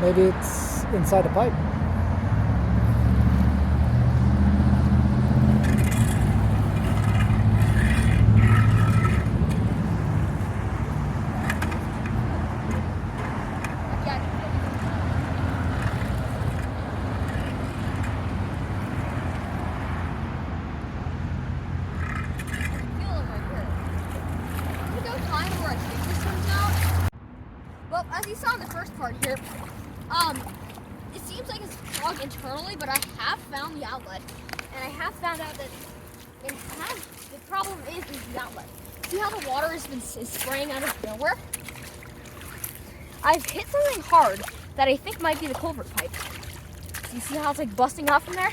maybe it's inside a pipe. Well, as you saw in the first part here, it seems like it's clogged internally, but I have found the outlet, and I have found out that the problem is the outlet. See how the water is spraying out of nowhere? I've hit something hard that I think might be the culvert pipe. So you see how it's like busting out from there?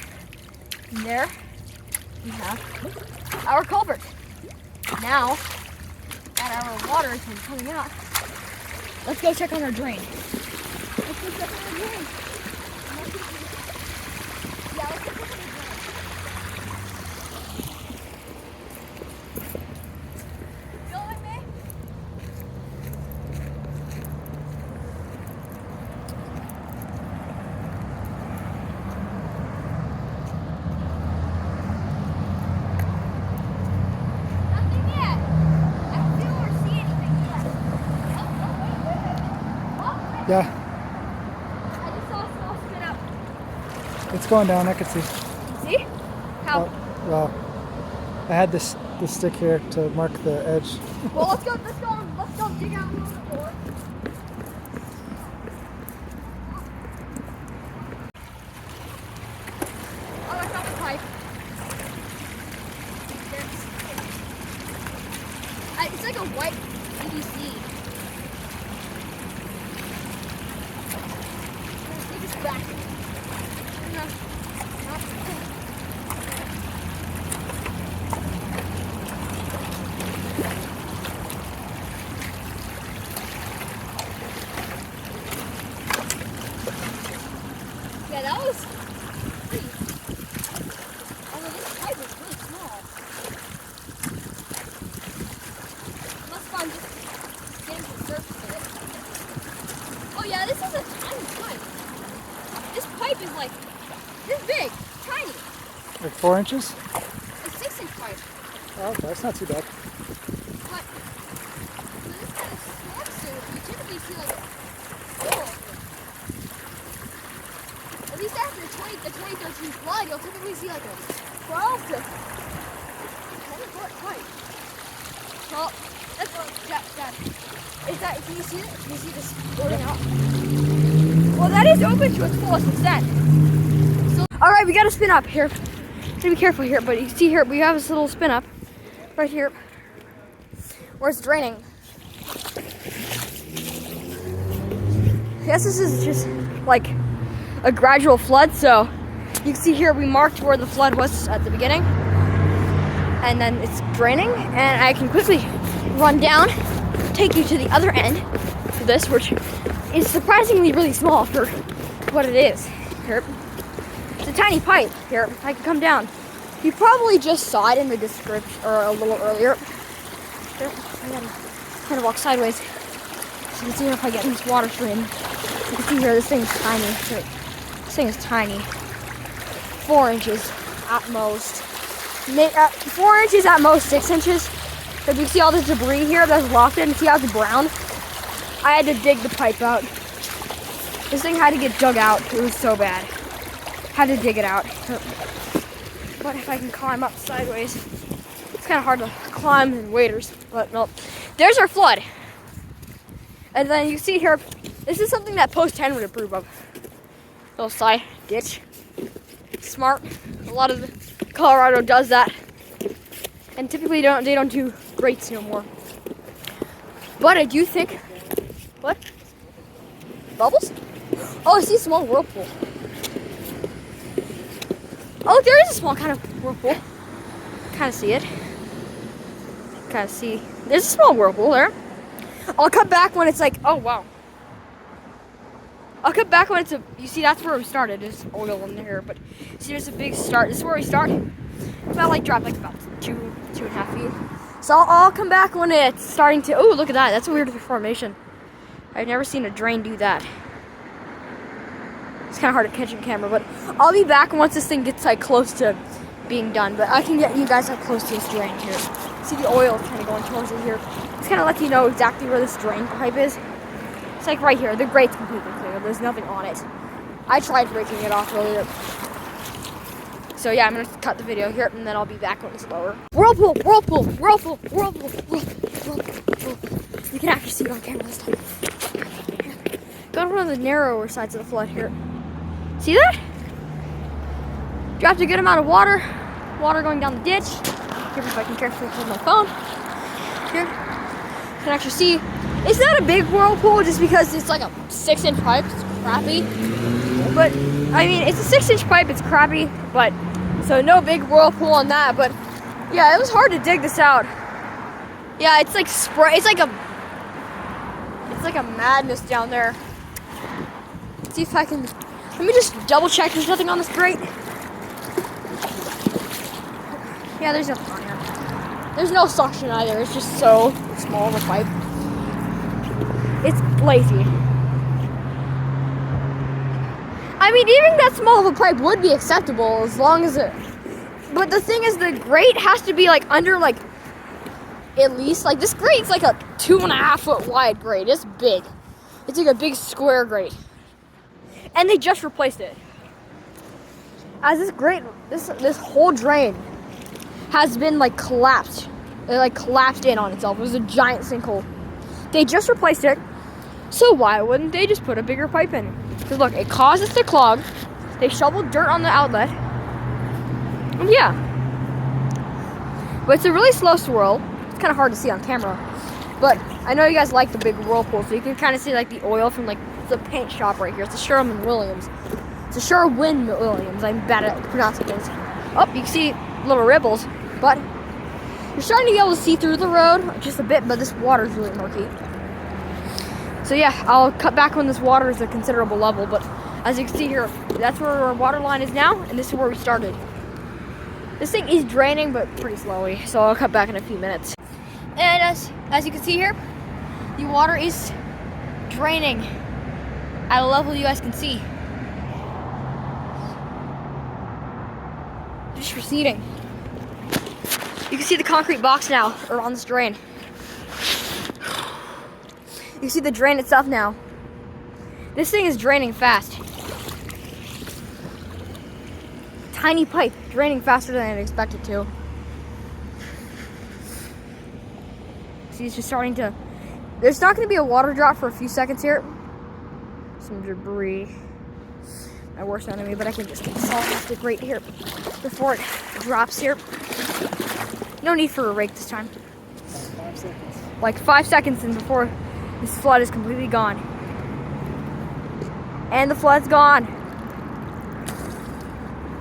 And there we have our culvert. Now that our water has been coming out, let's go check on our drain. Let's go check on our drain. Yeah, let's go check on our drain. Filming me? Nothing yet. I don't feel or see anything yet. Oh, wait. Yeah, I just saw a small spin up. it's going down. I can see. See? How? Oh, well, I had this stick here to mark the edge. Well, let's go dig out a little bit more. Oh, I found the pipe. It's like a white PVC. Take this back. Yeah, that was pretty. Although this pipe is really small. Must fun just getting to the surface of it. Oh yeah, this is a tiny pipe. This pipe is like this big, tiny. Like 4 inches? A 6-inch pipe. Oh, okay, that's not too bad. But for this kind of storm sewer, you typically see like a hole. At least after the 2013 flood, you'll typically see like a 12 to 20-foot pipe. Well, that's that. Is that? Can you see it? Can you see this floating out? Well, that is open to its fullest extent. So, all right, we got to spin up here. Gotta be careful here, but you see here we have this little spin up right here where it's draining. I guess this is just like a gradual flood, so you can see here we marked where the flood was at the beginning, and then it's draining, and I can quickly run down, take you to the other end of this, which is surprisingly really small for what it is. Here, it's a tiny pipe. Here, I can come down. You probably just saw it in the description or a little earlier. Here, I gotta kind of walk sideways so you can see if I get in this water stream. You can see here this thing is tiny. This thing is tiny. 4 inches at most. 4 inches at most, 6 inches. But you see all this debris here that's locked in. See how it's brown? I had to dig the pipe out. This thing had to get dug out. It was so bad. Had to dig it out. But if I can climb up sideways, it's kind of hard to climb in waders. But no, there's our flood. And then you see here, this is something that Post 10 would approve of. Little side ditch. Smart. A lot of Colorado does that. And typically they don't do grates no more. But I do think, what? Bubbles? Oh, I see a small whirlpool. Oh, look, there is a small kind of whirlpool. Kind of see it. Kind of see. There's a small whirlpool there. I'll cut back when it's like, oh wow. I'll cut back when it's a, you see that's where we started. There's oil in there, but see there's a big start. This is where we start. About like drop like about 2.5 feet. So I'll come back when it's starting to, oh look at that. That's a weird formation. I've never seen a drain do that. It's kind of hard to catch on camera, but I'll be back once this thing gets like close to being done. But I can get you guys like close to this drain here. See the oil kind of going towards it here. It's kind of let you know exactly where this drain pipe is. It's like right here. The grate's completely clear. There's nothing on it. I tried breaking it off earlier. So yeah, I'm gonna cut the video here, and then I'll be back when it's lower. Whirlpool, whirlpool, whirlpool, whirlpool, whirlpool. You can actually see it on camera this time. Go to one of the narrower sides of the flood here. See that? Dropped a good amount of water. Water going down the ditch. Here, if I can carefully hold my phone. Here, you can actually see. It's not a big whirlpool just because it's like a 6-inch pipe. It's crappy. But, I mean, it's a 6-inch pipe. It's crappy, but so no big whirlpool on that. But yeah, it was hard to dig this out. Yeah, it's like spray. It's like a madness down there. Let's see if I can. Let me just double check. There's nothing on this grate. Yeah, there's nothing on here. There's no suction either. It's just so small of a pipe. It's lazy. I mean, even that small of a pipe would be acceptable as long as it. But the thing is, the grate has to be like under like at least like this grate's like a 2.5 foot wide grate. It's big. It's like a big square grate, and they just replaced it. As this grate, this whole drain has been like collapsed. It like collapsed in on itself. It was a giant sinkhole. They just replaced it. So why wouldn't they just put a bigger pipe in? Because look, it caused it to clog. They shoveled dirt on the outlet. And yeah. But it's a really slow swirl. It's kind of hard to see on camera. But I know you guys like the big whirlpool, so you can kind of see like the oil from like the paint shop right here. It's a Sherwin-Williams. It's a Sherwin-Williams. I'm bad at pronouncing things. Oh, you can see little ripples. But you're starting to be able to see through the road just a bit, but this water is really murky. So yeah, I'll cut back when this water is a considerable level, but as you can see here, that's where our water line is now, and this is where we started. This thing is draining, but pretty slowly, so I'll cut back in a few minutes. And as you can see here, the water is draining at a level you guys can see. Just receding. You can see the concrete box now, or on this drain. You can see the drain itself now. This thing is draining fast. Tiny pipe, draining faster than I expected to. See, it's just starting to. There's not going to be a water drop for a few seconds here. Some debris. My worst enemy, but I can just get this off the grate here before it drops here. No need for a rake this time. 5 seconds. Like 5 seconds and before this flood is completely gone. And the flood's gone.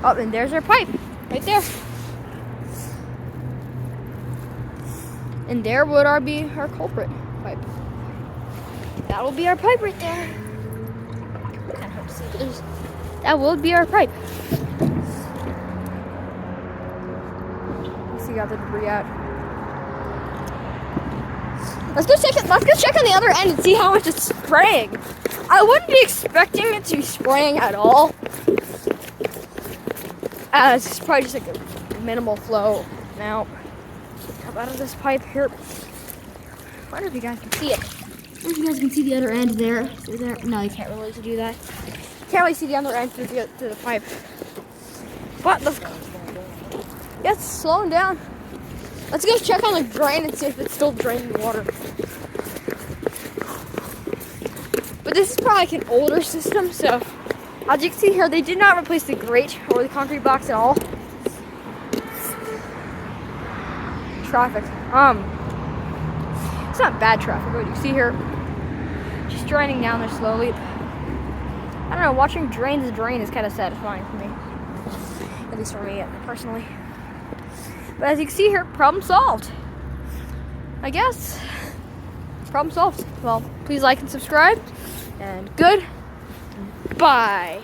Oh, and there's our pipe. Right there. And there would be our culprit pipe. That will be our pipe right there. Kind of hard to see, but that will be our pipe. Let's see, got the debris out. Let's go check on the other end and see how much it's spraying. I wouldn't be expecting it to be spraying at all. It's probably just like a minimal flow. Now, come out of this pipe here. I wonder if you guys can see it. I wonder if you guys can see the other end there. See there? No, you can't really do that. Can't really see the other end through the pipe. But yeah, it's slowing down. Let's go check on the drain and see if it's still draining water. But this is probably like an older system, so as you can see here, they did not replace the grate or the concrete box at all. Traffic. It's not bad traffic, but you see here, just draining down there slowly. I don't know, watching drains drain is kind of satisfying for me. At least for me, personally. But as you can see here, problem solved. I guess. Problem solved. Well, please like and subscribe. And goodbye.